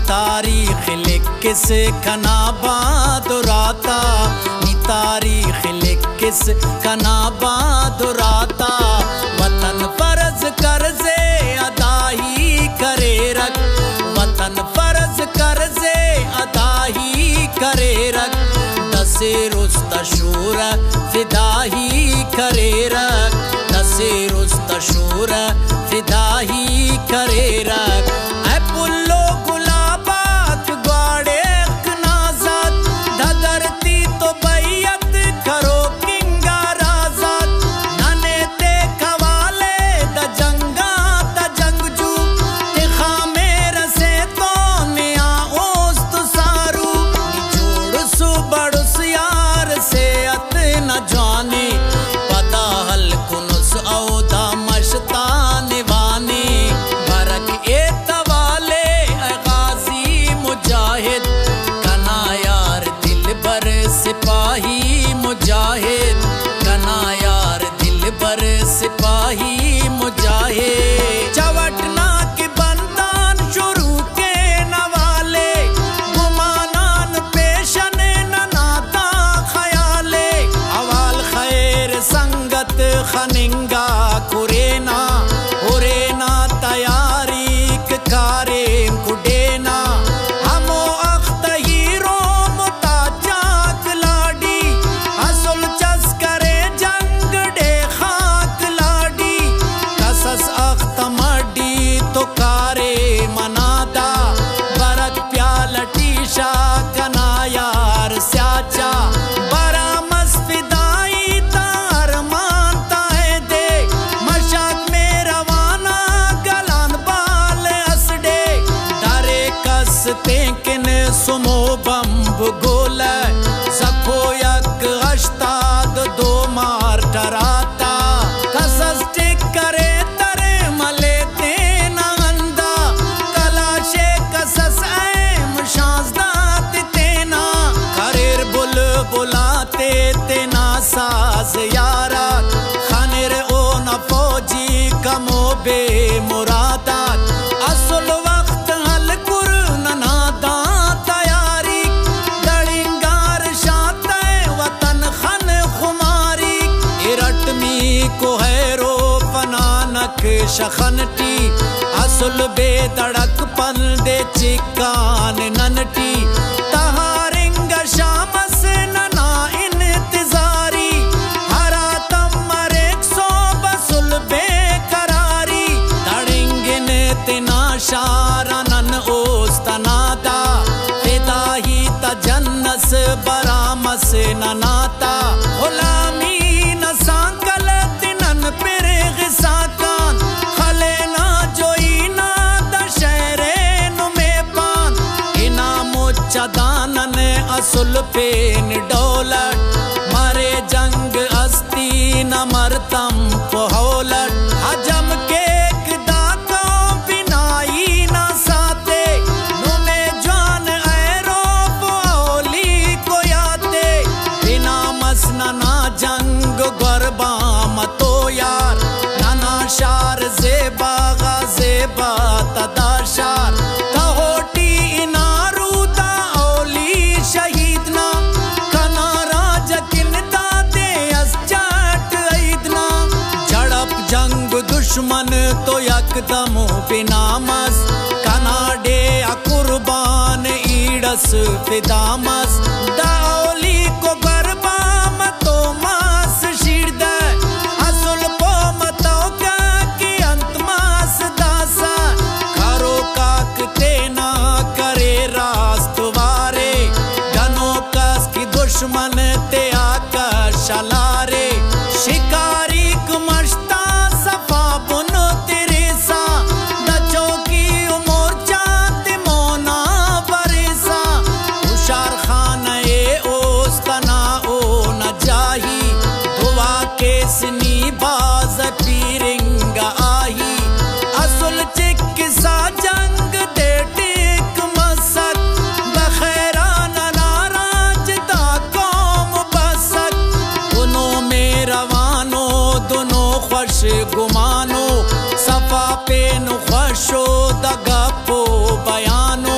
तारीख लिख किस कना बहादुराता, नी तारीख लिख किस कना बहादुराता। वतन फर्ज कर्जे अदा ही करे रख, वतन फर्ज कर्जे अदा ही करे रख। दसे रुस्त शूर फिदा ही करे रख, दसे रुस्त शूर फिदा ही करे रख। ऐ पुल्लो गुलाबात ग्वाड़े नाजात, धरती तो बैयत करो किंगा राजात। नने ते खवाले द जंगा द जंगजू, ते खामेर से तो निया ओस्त सारू। निचोड़ सु बड़ुस यार से अत न जाने, पता हल कुनुस औदा मशताने वाने। बरक ए तवाले गाजी मुजाहिद, कना यार दिल बर सिपाही मुजाहिद, कना यार दिल बर सिपाही मुजाहिद। चवटना के बंदान शुरू के नवाले, गुमानान पेशन न नाता खयाले। अवाल खैर संगत खनिंगा कुरेना, उरेना तैयारी कारे कुडेना। हमो अख्त हीरो मुताजाक लाडी, असुल चस करे जंग डे खाक लाडी। कसस अख्त मडी तो कारे मनादा, बरक प्याल टीशा कना यार स्याचा। बरा मस्फिदाई तार मानता है दे, मशाक में रवाना गलान बाल असडे। दारे कसते किन सुमो बम्ब गोला, सखो यक अश्ताद दो मार डराता। कसस टिक करे तरे मले तेना अंदा, कलाशे कसस ऐम शाजदात तेना। करेर बुल बुलाते तेना साज यारा, खानेर ओ न फौजी कमो बे मुरादात। असुल वक्त हल कुर ननादा तैयारी, दड़िंगार शाते वतन खन खुमारी। इरटमी को हैरो फनानक शखनटी, असुल बेदड़क पन दे चिकान ननटी। तहारिंग शामस नना इंतजारी, हरा तमर 100 बसुल बेकरारी। दड़िंगिन तिना शारनन ओस्तनादा, फिदा ही तजन्नस बरामस ननाता। गुलामी न सांकल तिनन पिर गिसाकान, खले ना जोई ना दशहरे नुमे पान। इना मुच्चा दानन असुल पेन डौलत, मारे जंग अस्ती न मरतम पोहौलत। हजम के दाको बिनाई न साते, नुमे जान ऐरो पोली को याते। बिना मसना ना जंग गरबा मतो यार, नाना शार जेबा गाजेबा तदाशार। तहोटी इनारू दा औली शहीदना, कना राज किन दादे अस जाट ऐदना। झड़प जंग दुश्मन तो यकदम बिनामस, कना डे कुर्बान ईडस फिदामस। दाओली को गरबा मतो मास शिरद, असुल पो मतो का की अंत मास दासा। कारो काक तेना करे रास्तवारे, गनो कस की दुश्मन ते आका शलारे। शिकारी कुमश्ता सफा बुनो तेरेसा, दचो की उमर चाहते मोना बरेसा। हुशार खान ए ओस्तना ओ न जाही, दुआ केसनी बाज पीरिंगा आही। असुल चिकिसा जंग दे टिक मसक, बखैरा नाराज दा कौम बसक। दोनों में रवानो दोनों खुश गुमानो, सफा पे नु खुशो दगा पो बयानो।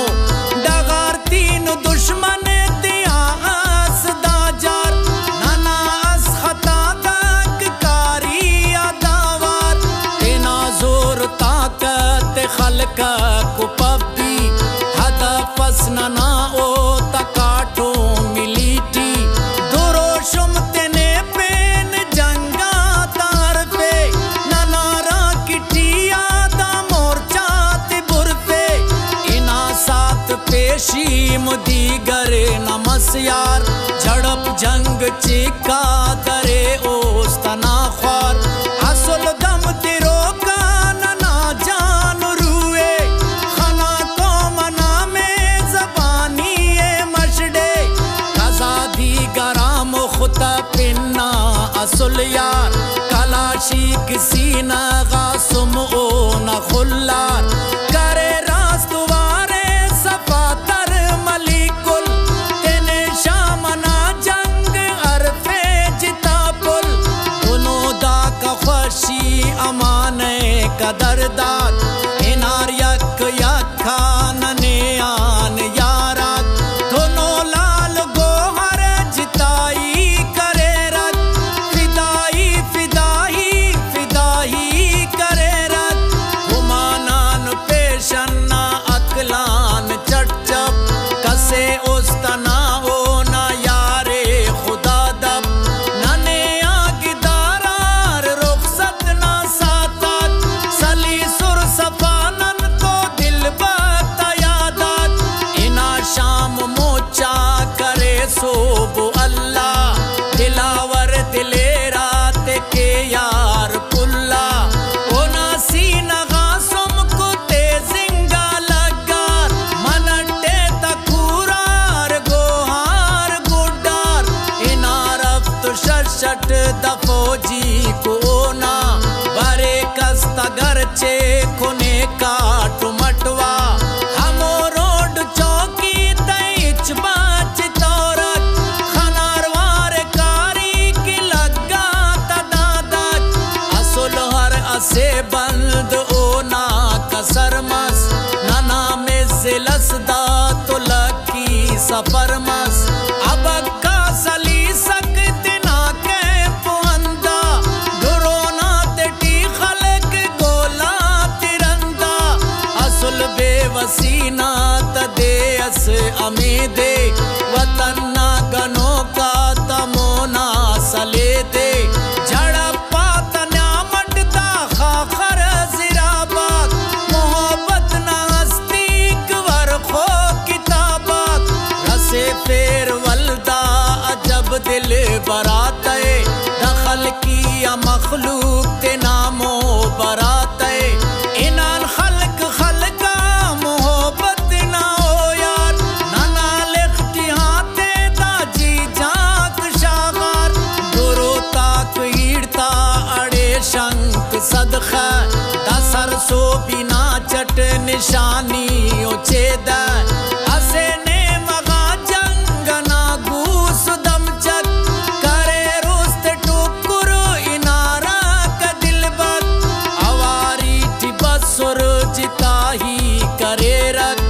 यार झड़प जंग चिका दरे ओस्तना ख्वार असल दम तिरो का ना जान रुए खाना को मना में जबानी मशडे आजादी गराम खुता पिन्ना असल यार कलाशी किसी न गासुम ओ न खुल्लार करे रास्तवारे सफातर मलिकुल तेने शामना जंग अरफे जिता पुल दोनों दा का खुशी अमाने कदरदार इनार यक यखा नने आन यारात दोनों लाल गोहर जिताई करे रत फिदाई फिदाई फिदाई करे रत हुमानान पेशन्ना अकलान चटचप कसे उस्तना ओ ना यारे खुदा दब नने आगिदारार रुखसत ना सातात सली सुर सफानन को दिल बता यादात इना शाम मोचा करे सोबो अल्लाह दिलावर दिले रात के यार पुल्ला ओना सीना गासुम को तेजिंगा लगार मनटे तकुरार गोहार गुड्डार इना रफ्त शट दफोजी को ना बरे कस्तगर चे खुने काट मटवा हमो रोड चौकी तैच बाच तौरत खनारवार कारी की लगा तदादक असुल हर असे बंद ओना कसर मस नाना में जिलसदा तो लकी सफर मस अब का सली सकते ना के पुंदा दुरोना तेटी खलक गोला तिरंदा असुल बेवसीना तदे अस अमीदे वतन ना गनो का तमोना सले दे झड़पा तन्यामटता खाखर जिराबाक मोहब्बत ना हस्तीक वरखो किताबाक रसे फेर वल्दा अजब दिल बराते दखल किया मखलूक ते नामो बराते इनान खलक खलका मोहब्बत ना हो यार नाना लिखती हाथे दाजी झाक शागार गुरु ताक हीड़ता अड़े शंक सदखा दसर सो बिना चट निशानी उचेद असे ने मगा जंग ना घूस दमचक करे रुस्त टुकुर इनारा का दिल बक अवारी टिबसुर जिताही करे रख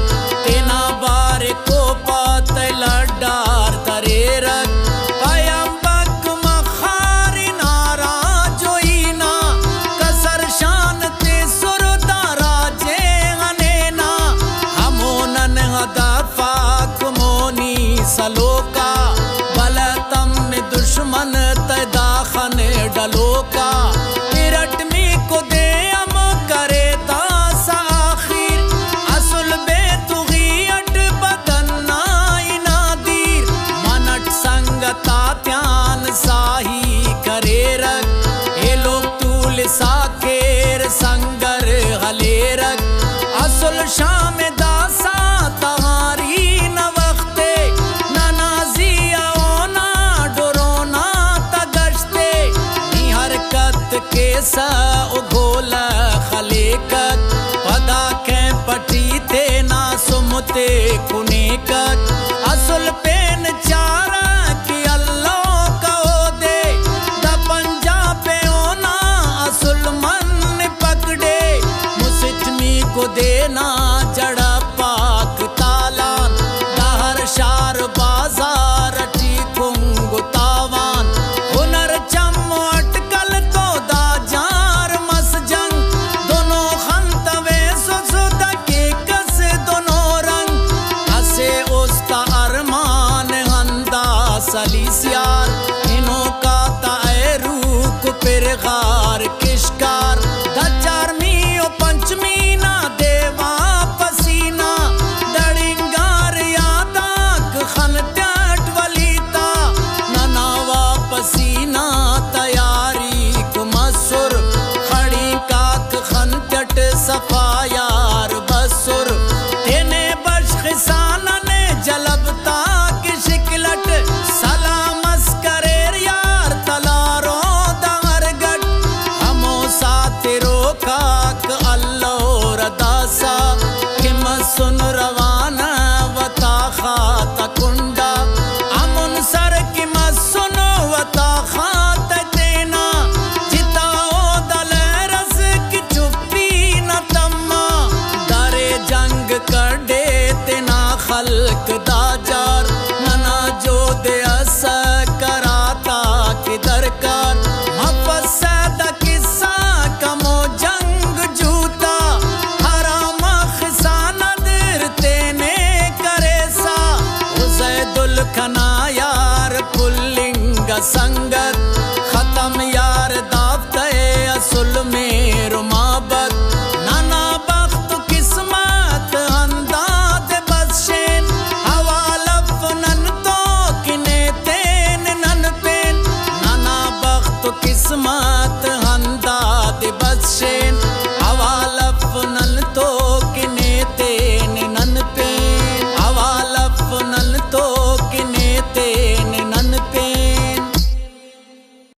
तेना बारे को पात लडार करे रख पयंबक मखारी नारा जोईना कसर शान ते सुर दारा जे हनेना हमोनन हदफा कुमोनी सलोका बलतम में दुश्मन तदाखन डलोका तिरटमी को दे अम करे दास आखिर असुल बेतुगियट बदन्ना इनादीर मनट संगता त्यान साही करे रख ये लोग तूल साकेर संगर हले रख असल शाम दासा तहारी न वक्ते न नाजिया ओना डरोना तगश्ते नी हरकत के सा उगोल खलेकत पदा के पटी थे ना सुमते कुनेकत असल पेन चारा की अल्लाह कहो दे द पंजा पे ओना असल मन पकड़े मुसिटमी को देना जड़ा पाक तालान दहर शार बाजार टी कुंग तावान हुनर चम अटकल तो दा जार मस जंग दोनों खंतवे सुसुद के कस दोनों रंग असे उस्ता अरमान हंदा सलीसियार इनो का तायरू को फिर गार किशकार द चारमी ओ पंचमी ना देवा दासा कि मैं सुन रवा